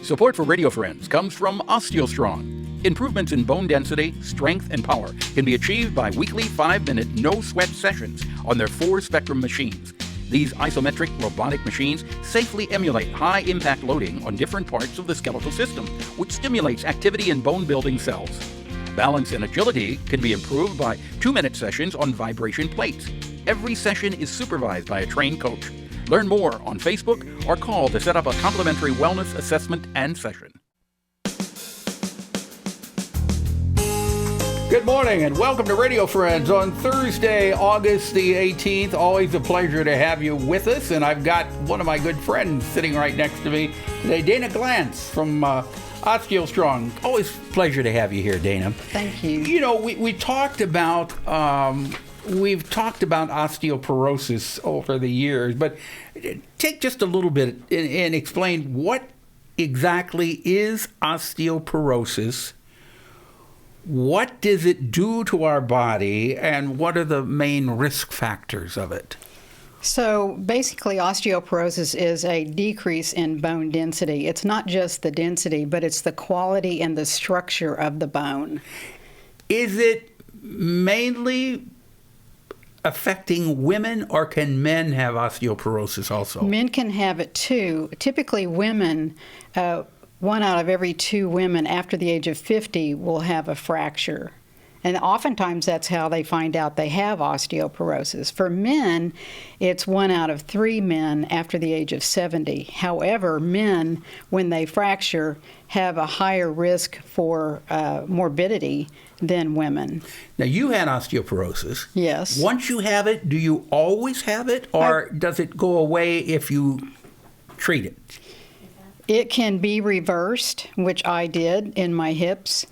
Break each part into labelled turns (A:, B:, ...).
A: Support for Radio Friends comes from OsteoStrong. Improvements in bone density, strength, and power can be achieved by weekly 5-minute no-sweat sessions on their 4-spectrum machines. These isometric robotic machines safely emulate high-impact loading on different parts of the skeletal system, which stimulates activity in bone-building cells. Balance and agility can be improved by 2-minute sessions on vibration plates. Every session is supervised by a trained coach. Learn more on Facebook or call to set up a complimentary wellness assessment and session. Good morning and welcome to Radio Friends on Thursday, August the 18th. Always a pleasure to have you with us. And I've got one of my good friends sitting right next to me today, Dayna Glanz from OsteoStrong. Always a pleasure to have you here, Dayna.
B: Thank you.
A: You know, we talked about... We've talked about osteoporosis over the years, but take just a little bit and explain what exactly is osteoporosis, what does it do to our body, and what are the main risk factors of it?
B: So basically, osteoporosis is a decrease in bone density. It's not just the density, but it's the quality and the structure of the bone.
A: Is it mainly affecting women, or can men have osteoporosis also?
B: Men can have it too. Typically, women, 1 out of every 2 women after the age of 50 will have a fracture. And oftentimes that's how they find out they have osteoporosis. For men, it's 1 out of 3 men after the age of 70. However, men, when they fracture, have a higher risk for morbidity than women.
A: Now, you had osteoporosis.
B: Yes.
A: Once you have it, do you always have it, or does it go away if you treat it?
B: It can be reversed, which I did in my hips.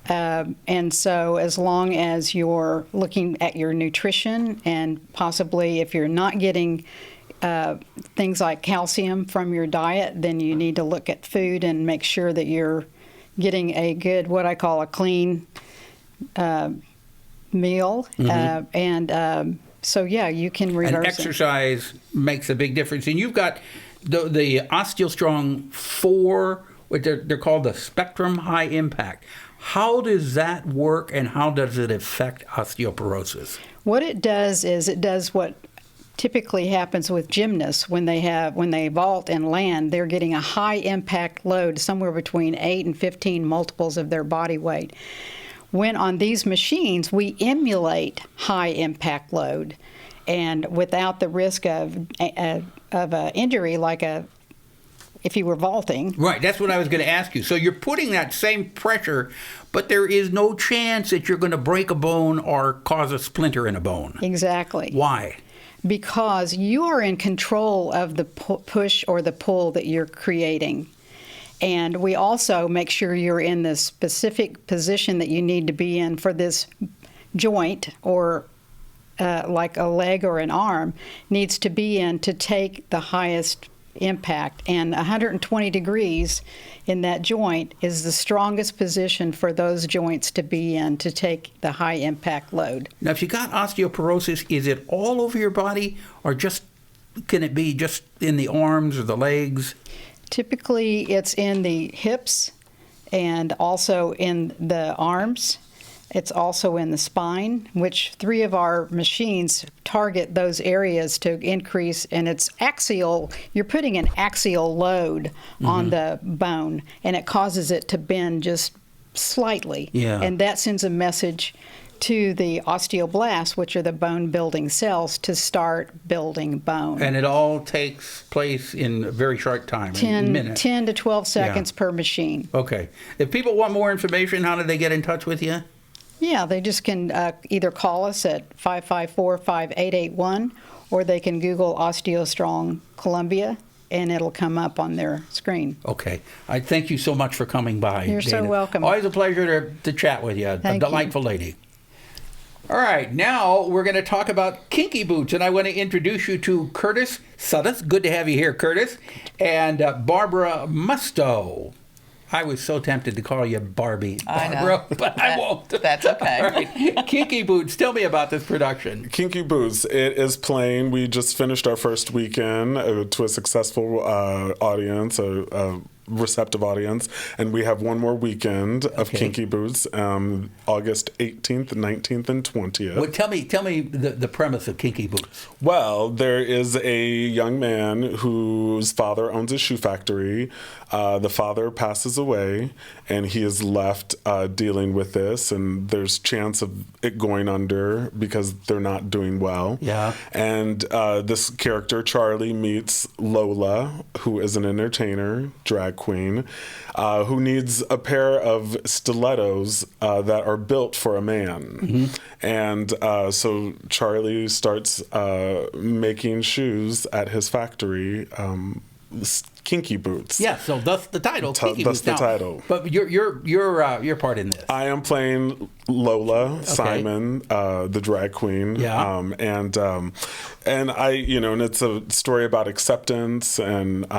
B: And so as long as you're looking at your nutrition and possibly if you're not getting things like calcium from your diet, then you need to look at food and make sure that you're getting a good, what I call a clean meal.
A: Mm-hmm.
B: So, yeah, you can reverse
A: and exercise makes a big difference. And you've got the OsteoStrong 4, what they're called the Spectrum High Impact. How does that work, and how does it affect osteoporosis?
B: What it does is it does what typically happens with gymnasts when they vault and land. They're getting a high impact load, somewhere between 8 and 15 multiples of their body weight. When on these machines, we emulate high impact load, and without the risk of injury, like if you were vaulting.
A: Right, that's what I was going to ask you. So you're putting that same pressure, but there is no chance that you're going to break a bone or cause a splinter in a bone.
B: Exactly.
A: Why?
B: Because you are in control of the push or the pull that you're creating. And we also make sure you're in the specific position that you need to be in for this joint, or like a leg or an arm, needs to be in to take the highest impact. And 120 degrees in that joint is the strongest position for those joints to be in to take the high impact load.
A: Now, if you got osteoporosis, is it all over your body, or can it be just in the arms or the legs?
B: Typically, it's in the hips and also in the arms. It's also in the spine, which 3 of our machines target those areas to increase, and it's axial. You're putting an axial load on the bone, and it causes it to bend just slightly.
A: Yeah.
B: And that sends a message to the osteoblasts, which are the bone-building cells, to start building bone.
A: And it all takes place in a very short time,
B: 10 to 12 seconds per machine.
A: Okay. If people want more information, how do they get in touch with you?
B: Yeah, they just can either call us at 554-5881, or they can Google OsteoStrong Columbia, and it'll come up on their screen.
A: Okay. I thank you so much for coming by,
B: You're
A: Dayna.
B: so welcome.
A: Always a pleasure to chat with you.
B: Thank
A: a delightful lady. All right, now we're going to talk about Kinky Boots, and I want to introduce you to Curtis Sudduth. Good to have you here, Curtis. And BARBARA MUSTOE. I was so tempted to call you Barbie, Barbara, but I won't.
C: That's okay.
A: All right. Kinky Boots, tell me about this production.
D: Kinky Boots, it is playing. We just finished our first weekend to a successful audience, a receptive audience. And we have one more weekend of Kinky Boots, August 18th, 19th, and 20th.
A: Well, tell me the premise of Kinky Boots.
D: Well, there is a young man whose father owns a shoe factory. The father passes away, and he is left dealing with this, and there's chance of it going under because they're not doing well.
A: Yeah.
D: And this character, Charlie, meets Lola, who is an entertainer, drag queen, who needs a pair of stilettos that are built for a man. And so Charlie starts making shoes at his factory, Kinky Boots.
A: Yeah, so that's the title. Kinky
D: That's
A: Boots.
D: the title.
A: But your part in this.
D: I am playing Lola Simon, the drag queen.
A: Yeah.
D: And I, and it's a story about acceptance and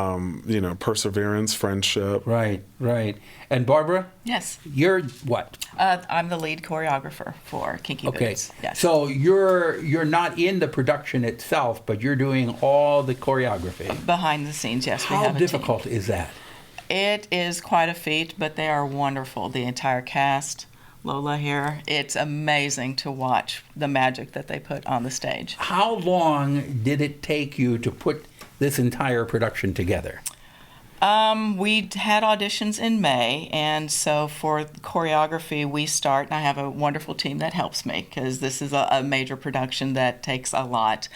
D: perseverance, friendship.
A: Right. And Barbara?
C: Yes.
A: You're what?
C: I'm the lead choreographer for Kinky Boots. Yes.
A: So you're not in the production itself, but you're doing all the choreography.
C: Behind the scenes, yes. We
A: How
C: have a
A: difficult
C: team.
A: is that?
C: It is quite a feat, but they are wonderful. The entire cast, Lola here, it's amazing to watch the magic that they put on the stage.
A: How long did it take you to put this entire production together?
C: We had auditions in May, and so for choreography, we start, and I have a wonderful team that helps me because this is a major production that takes a lot.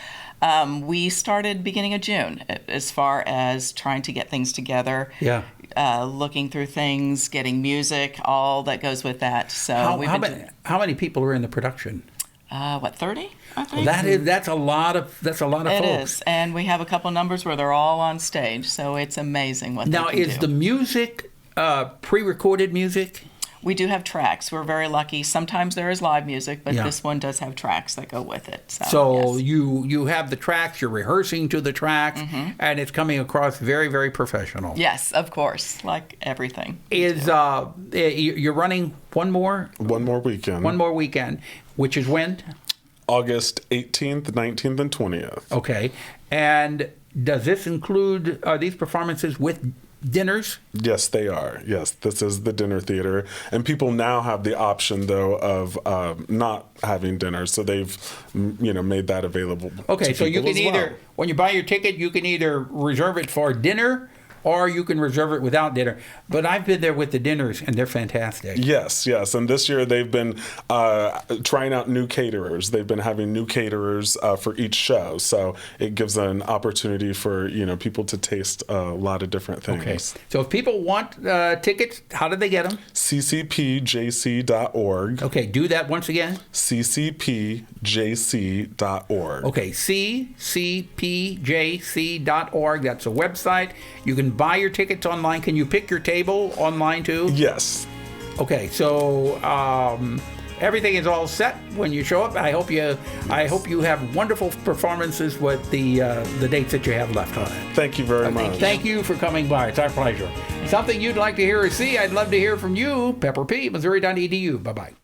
C: We started beginning of June as far as trying to get things together.
A: Yeah.
C: Looking through things, getting music, all that goes with that. So
A: how many people are in the production?
C: 30? I think.
A: That's a lot of
C: It
A: folks.
C: is, and we have a couple numbers where they're all on stage, so it's amazing what
A: Now,
C: they can
A: is
C: do.
A: the music pre-recorded music?
C: We do have tracks. We're very lucky. Sometimes there is live music, but this one does have tracks that go with it.
A: So
C: yes.
A: you have the tracks, you're rehearsing to the tracks, and it's coming across very, very professional.
C: Yes, of course, like everything.
A: You're running one more weekend, which is when?
D: August 18th, 19th, and 20th.
A: Okay. And does this include, are these performances with dinners?
D: Yes, they are. Yes, this is the dinner theater. And people now have the option, though, of not having dinner. So they've, made that available.
A: Okay,
D: to
A: so you
D: people
A: can
D: as
A: either,
D: well.
A: when you buy your ticket, you can either reserve it for dinner or you can reserve it without dinner. But I've been there with the dinners, and they're fantastic.
D: Yes. And this year they've been trying out new caterers. They've been having new caterers for each show. So it gives an opportunity for, people to taste a lot of different things.
A: Okay. So if people want tickets, how do they get them?
D: ccpjc.org.
A: Okay, do that once again.
D: ccpjc.org.
A: Okay, ccpjc.org. That's a website. You can buy your tickets online. Can you pick your table online too?
D: Yes.
A: Okay, so everything is all set when you show up. I hope you have wonderful performances with the dates that you have left on it.
D: Thank you very much.
A: Thank you for coming by. It's our pleasure. Something you'd like to hear or see, I'd love to hear from you. Pepper P, Missouri.edu. Bye-bye.